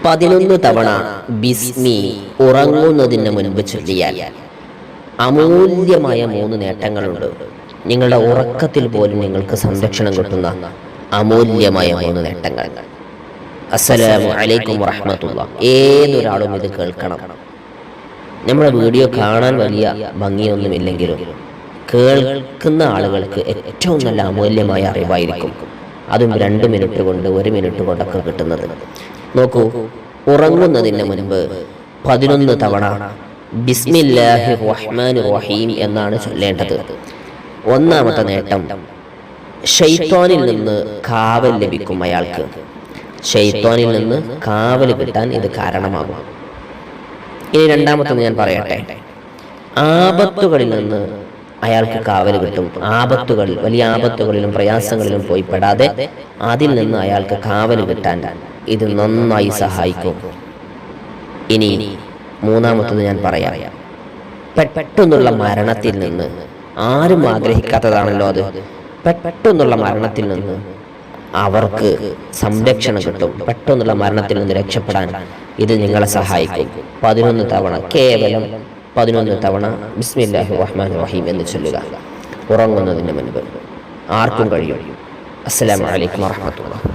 11 തവണ ബിസ്മി ഉറങ്ങുന്നതിന് മുൻപ് ചൊല്ലിയാൽ അമൂല്യമായ 3 നേട്ടങ്ങളുണ്ട്. നിങ്ങളുടെ ഉറക്കത്തിൽ പോലും നിങ്ങൾക്ക് സംരക്ഷണം കിട്ടുന്ന അമൂല്യമായ 3 നേട്ടങ്ങൾ. അസ്സലാമു അലൈക്കും വറഹ്മത്തുള്ളാഹി. ഏതൊരാളും ഇത് കേൾക്കണം. നമ്മുടെ വീഡിയോ കാണാൻ വലിയ ഭംഗിയൊന്നുമില്ലെങ്കിലും കേൾക്കുന്ന ആളുകൾക്ക് ഏറ്റവും നല്ല അമൂല്യമായ അറിവായിരിക്കും. അതും 2 മിനിറ്റ് കൊണ്ട് 1 മിനിറ്റ് കൊണ്ടൊക്കെ കിട്ടുന്നത്. നോക്കൂ, ഉറങ്ങുന്നതിന് മുൻപ് 11 തവണ ബിസ്മില്ലാഹിർ റഹ്മാനിർ റഹീം എന്നാണ് ചൊല്ലേണ്ടത്. ഒന്നാമത്തെ നേട്ടം, ശൈത്വാനിൽ നിന്ന് കാവൽ ലഭിക്കും. അയാൾക്ക് ശൈത്വാനിൽ നിന്ന് കാവൽ കിട്ടാൻ ഇത് കാരണമാകും. ഇനി രണ്ടാമത്തെ ഞാൻ പറയട്ടെ, ആപത്തുകളിൽ നിന്ന് അയാൾക്ക് കാവൽ കിട്ടും. ആപത്തുകളിൽ, വലിയ ആപത്തുകളിലും പ്രയാസങ്ങളിലും പോയി പെടാതെ അതിൽ നിന്ന് അയാൾക്ക് കാവൽ കിട്ടാൻ ഇത് നന്നായി സഹായിക്കും. ഇനി മൂന്നാമത്തത് ഞാൻ പറയാം, പെട്ടെന്നുള്ള മരണത്തിൽ നിന്ന്, ആരും ആഗ്രഹിക്കാത്തതാണല്ലോ അത്, പെട്ടെന്നുള്ള മരണത്തിൽ നിന്ന് അവർക്ക് സംരക്ഷണം കിട്ടും. പെട്ടെന്നുള്ള മരണത്തിൽ നിന്ന് രക്ഷപ്പെടാൻ ഇത് നിങ്ങളെ സഹായിക്കും. 11 തവണ, കേവലം 11 തവണ ബിസ്മില്ലാഹിർ റഹ്മാനിർ റഹീം എന്ന് ചൊല്ലുക ഉറങ്ങുന്നതിന് മുൻപ്. ആർക്കും കഴിയും. അസ്സലാമു അലൈക്കും വറഹ്മത്തുള്ളാഹി.